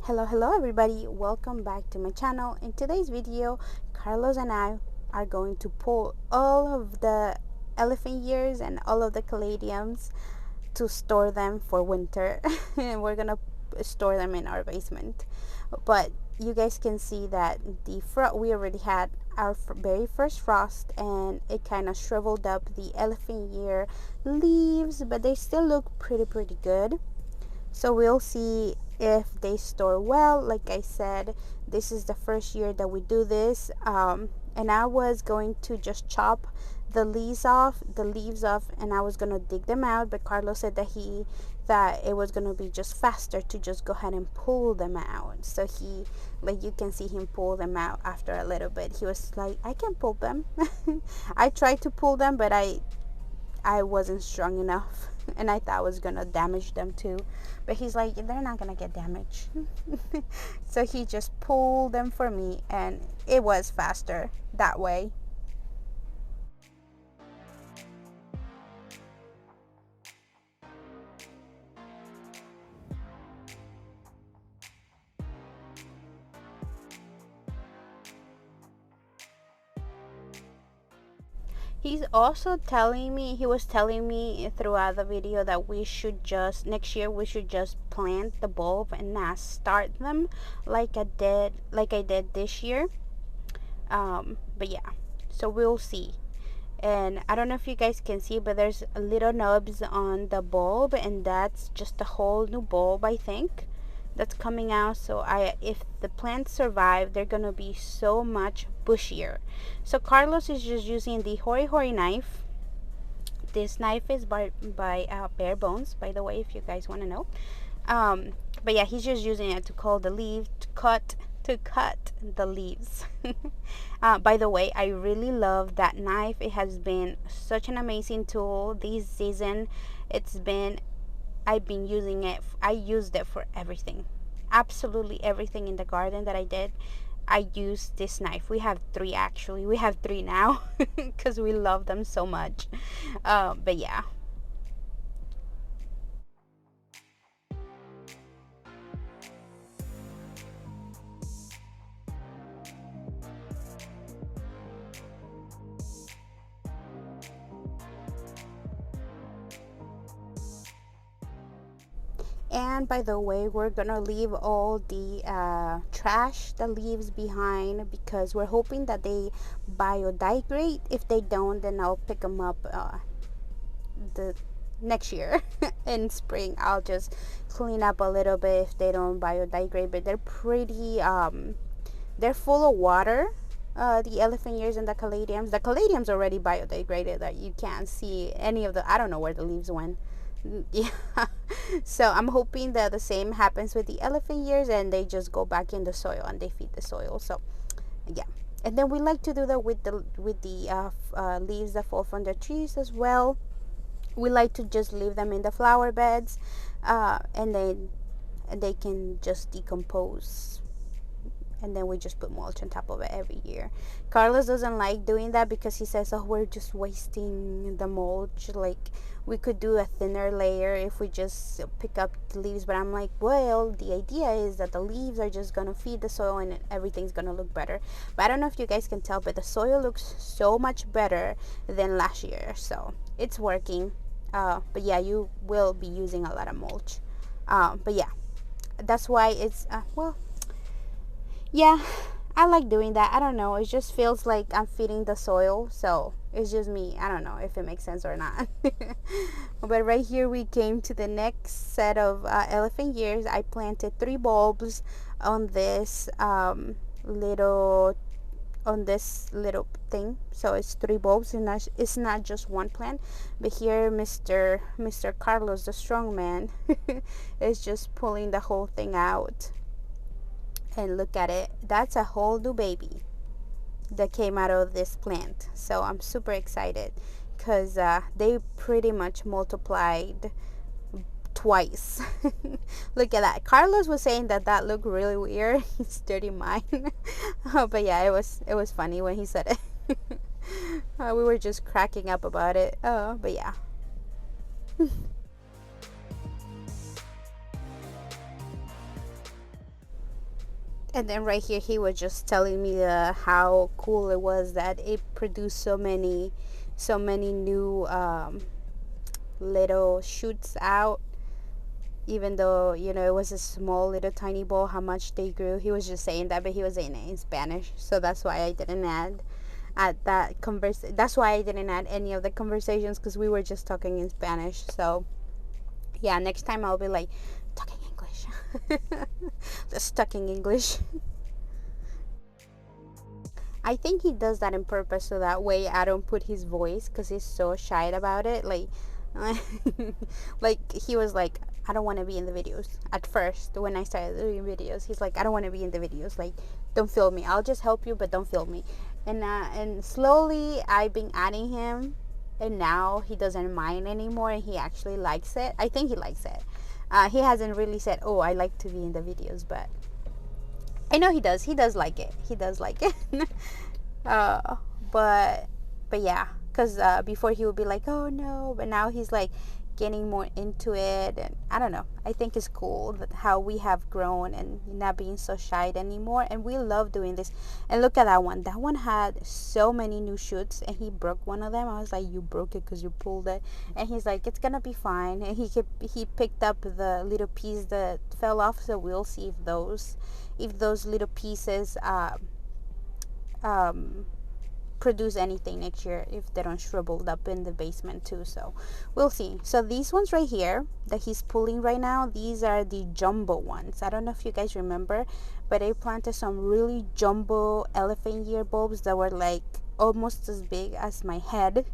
Hello everybody, welcome back to my channel. In today's video, Carlos and I are going to pull all of the elephant ears and all of the caladiums to store them for winter. And we're gonna store them in our basement. But you guys can see that we already had our very first frost, and it kind of shriveled up the elephant ear leaves, but they still look pretty good. So we'll see if they store well. Like I said, this is the first year that we do this, and I was going to just chop the leaves off, and I was gonna dig them out, but Carlos said that it was gonna be just faster to just go ahead and pull them out. So he, like, you can see him pull them out after a little bit. He was like, I can pull them. I tried to pull them, but I wasn't strong enough, and I thought I was gonna damage them too, but he's like, they're not gonna get damaged. So he just pulled them for me, and it was faster that way. He was telling me throughout the video that we should just, next year, we should just plant the bulb and not start them like I did this year. But yeah, so we'll see. And I don't know if you guys can see, but there's little nubs on the bulb, and that's just a whole new bulb, I think, that's coming out. So if the plants survive, they're gonna be so much bushier. So Carlos is just using the Hori Hori knife. This knife is by Bare Bones, by the way, if you guys want to know. But yeah, he's just using it to cut the leaves. By the way, I really love that knife. It has been such an amazing tool this season. I've been using it. I used it for everything, absolutely everything in the garden that I did. I used this knife. We have three, actually. We have three now because we love them so much. But yeah. And by the way, we're gonna leave all the trash, the leaves behind, because we're hoping that they biodegrade. If they don't, then I'll pick them up the next year in spring. I'll just clean up a little bit if they don't biodegrade, but they're full of water. The elephant ears and the caladiums already biodegraded, that you can't see any of the, I don't know where the leaves went. Yeah. So I'm hoping that the same happens with the elephant ears, and they just go back in the soil and they feed the soil. So yeah. And then we like to do that with the leaves that fall from the trees as well. We like to just leave them in the flower beds, and then they can just decompose, and then we just put mulch on top of it every year. Carlos doesn't like doing that because he says, oh, we're just wasting the mulch. Like, we could do a thinner layer if we just pick up the leaves. But I'm like, well, the idea is that the leaves are just gonna feed the soil and everything's gonna look better. But I don't know if you guys can tell, but the soil looks so much better than last year, so it's working. But yeah, you will be using a lot of mulch. But yeah, that's why it's well, yeah, I like doing that. I don't know, it just feels like I'm feeding the soil. So it's just me. I don't know if it makes sense or not. But right here we came to the next set of elephant ears. I planted 3 bulbs on this little thing. So it's 3 bulbs, and it's not just one plant. But here Mr. Carlos, the strong man, is just pulling the whole thing out. And look at it, that's a whole new baby that came out of this plant. So I'm super excited because they pretty much multiplied twice. Look at that. Carlos was saying that looked really weird. He's dirty mine. But yeah, it was funny when he said it. We were just cracking up about it. But yeah. And then right here he was just telling me how cool it was that it produced so many new little shoots out, even though it was a small little tiny ball, how much they grew. He was just saying that, but he was saying it in Spanish, so that's why I didn't add that that's why I didn't add any of the conversations, because we were just talking in Spanish. So yeah, next time I'll be like talking English. Just talking English. I think he does that in purpose, so that way I don't put his voice, because he's so shy about it. Like, like he was like, I don't want to be in the videos. At first, when I started doing videos, he's like, I don't want to be in the videos. Like, don't film me. I'll just help you, but don't film me. And slowly I've been adding him, and now he doesn't mind anymore, and he actually likes it. I think he likes it. He hasn't really said, "Oh, I like to be in the videos," but I know he does. He does like it. He does like it. uh, but yeah, because before he would be like, oh no, but now he's like getting more into it, and I don't know. I think it's cool that how we have grown and not being so shy anymore, and we love doing this. And look at that one. That one had so many new shoots, and he broke one of them. I was like, you broke it because you pulled it, and he's like, it's gonna be fine. And he picked up the little piece that fell off, so we'll see if those little pieces um, produce anything next year, if they don't shrivel up in the basement too. So we'll see. So these ones right here that he's pulling right now, these are the jumbo ones. I don't know if you guys remember, but I planted some really jumbo elephant ear bulbs that were like almost as big as my head.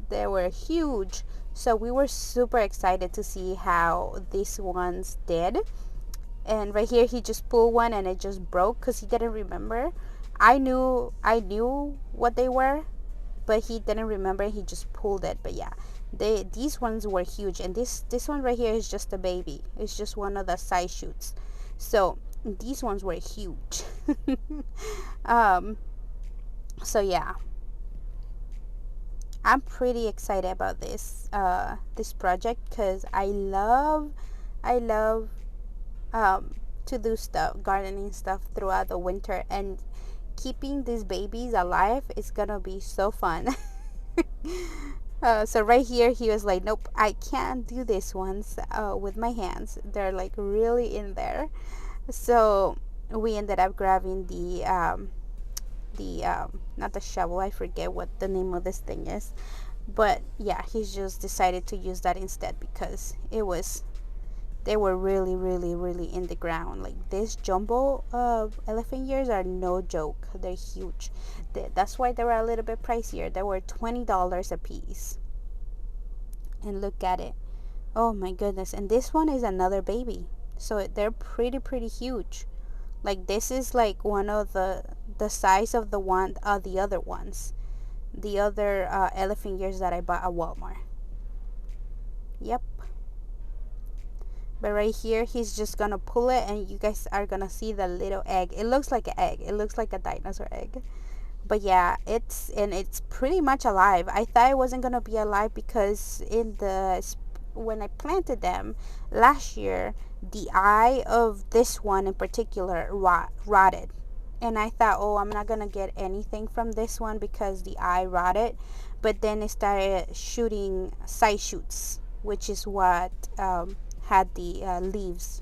They were huge. So we were super excited to see how these ones did. And right here he just pulled one and it just broke because he didn't remember. I knew what they were, but he didn't remember. He just pulled it. But yeah, these ones were huge, and this one right here is just a baby. It's just one of the side shoots. So these ones were huge. um so yeah, I'm pretty excited about this project, because I love to do stuff, gardening stuff throughout the winter, and keeping these babies alive is gonna be so fun. So right here he was like, nope, I can't do this ones with my hands. They're like really in there. So we ended up grabbing the not the shovel, I forget what the name of this thing is, but yeah, he's just decided to use that instead, because they were really, really, really in the ground. Like, these jumbo elephant ears are no joke. They're huge. That's why they were a little bit pricier. They were $20 a piece. And look at it. Oh my goodness. And this one is another baby. So they're pretty, pretty huge. Like, this is like one of the size of the other ones. The other elephant ears that I bought at Walmart. Yep. But right here he's just gonna pull it, and you guys are gonna see the little egg. It looks like an egg. It looks like a dinosaur egg. But yeah, it's pretty much alive. I thought it wasn't gonna be alive, because when I planted them last year, the eye of this one in particular rotted, and I thought, oh, I'm not gonna get anything from this one because the eye rotted. But then it started shooting side shoots, which is what had the leaves.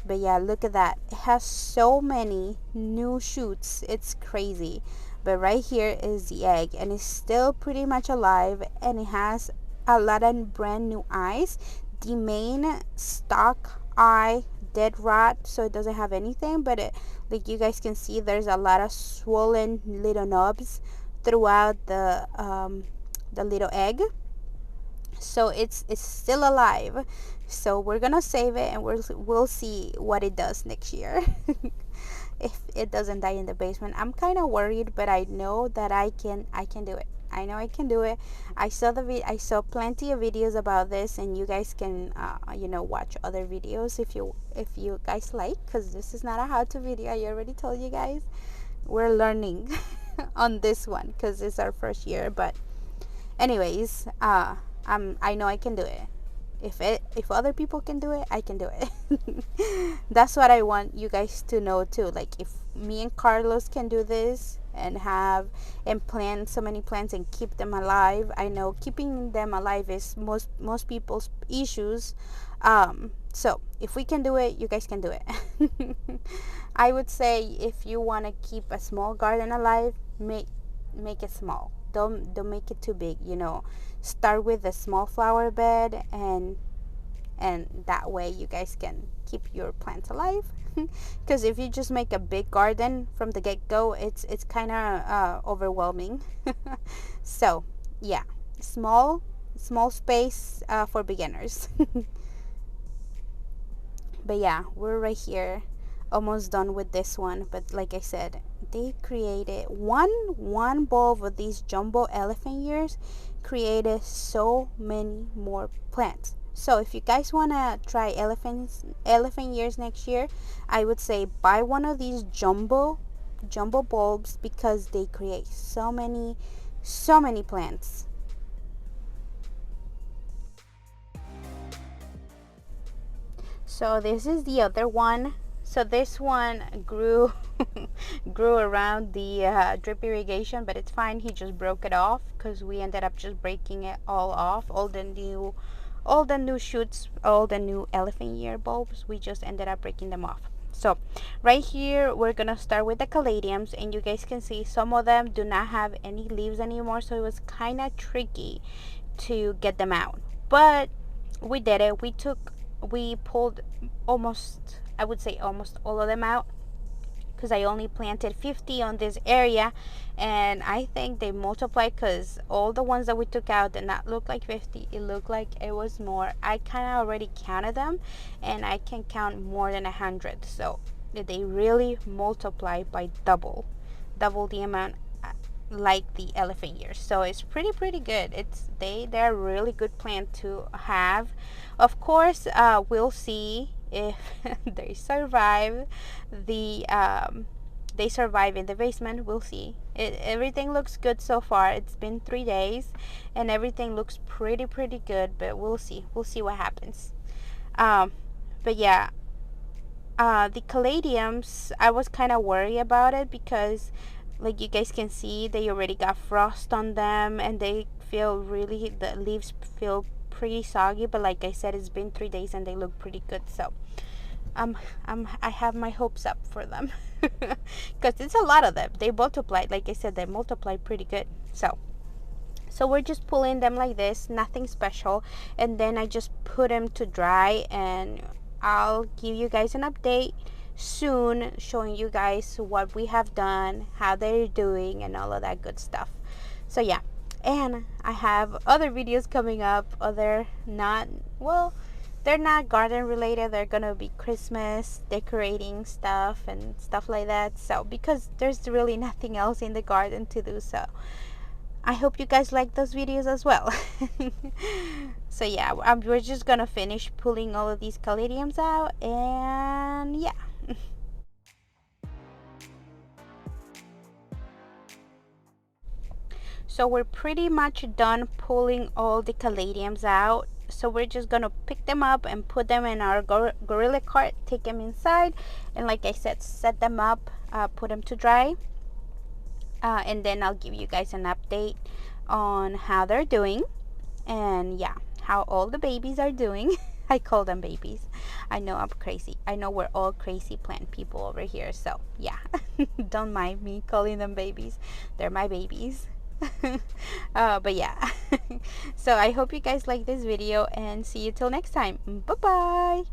But yeah, look at that. It has so many new shoots. It's crazy. But right here is the egg, and it's still pretty much alive, and it has a lot of brand new eyes. The main stock eye dead rot, so it doesn't have anything, but like you guys can see, there's a lot of swollen little knobs throughout the little egg. So it's still alive. So we're gonna save it, and we'll see what it does next year. If it doesn't die in the basement. I'm kind of worried, but I know that I can do it. I know I can do it. I saw plenty of videos about this, and you guys can watch other videos if you guys like, because this is not a how-to video. I already told you guys. We're learning on this one because it's our first year. But anyways, I know I can do it. if other people can do it, I can do it. That's what I want you guys to know too. Like, if me and Carlos can do this and have and plant so many plants and keep them alive, I know keeping them alive is most people's issues. So if we can do it, you guys can do it. I would say if you want to keep a small garden alive, make it small. Don't make it too big, you know. Start with a small flower bed, and that way you guys can keep your plants alive. Because if you just make a big garden from the get-go, it's kind of overwhelming. So yeah, small space for beginners. But yeah, we're right here, almost done with this one. But like I said, they created one bulb of these jumbo elephant ears, created so many more plants. So if you guys want to try elephant ears next year, I would say buy one of these jumbo bulbs, because they create so many plants. So this is the other one. So this one grew grew around the drip irrigation, but it's fine. He just broke it off because we ended up just breaking it all off. All the new shoots, all the new elephant ear bulbs, we just ended up breaking them off. So right here we're gonna start with the caladiums, and you guys can see some of them do not have any leaves anymore, so it was kind of tricky to get them out, but we did it. We pulled almost, I would say almost all of them out, because I only planted 50 on this area, and I think they multiplied, because all the ones that we took out did not look like 50. It looked like it was more. I kind of already counted them, and I can count more than 100. So they really multiplied by double the amount, like the elephant ears. So it's pretty good. They're a really good plant to have. Of course, we'll see if they survive in the basement. We'll see. Everything looks good so far. It's been 3 days and everything looks pretty good, but we'll see what happens. But yeah, the caladiums, I was kind of worried about it, because like you guys can see, they already got frost on them, and the leaves feel pretty soggy. But like I said, it's been 3 days and they look pretty good. So I have my hopes up for them, because it's a lot of them. They multiplied, like I said, they multiplied pretty good. So we're just pulling them like this, nothing special, and then I just put them to dry, and I'll give you guys an update soon, showing you guys what we have done, how they're doing, and all of that good stuff. So yeah, and I have other videos coming up. They're not garden related. They're gonna be Christmas decorating stuff and stuff like that. So because there's really nothing else in the garden to do, so I hope you guys like those videos as well. So yeah, we're just gonna finish pulling all of these caladiums out, and yeah. So we're pretty much done pulling all the caladiums out. So we're just gonna pick them up and put them in our gorilla cart, take them inside, and like I said, set them up, put them to dry, and then I'll give you guys an update on how they're doing, and yeah, how all the babies are doing. I call them babies. I know I'm crazy. I know we're all crazy plant people over here, so yeah. Don't mind me calling them babies. They're my babies. But yeah. So I hope you guys like this video, and see you till next time. Bye bye.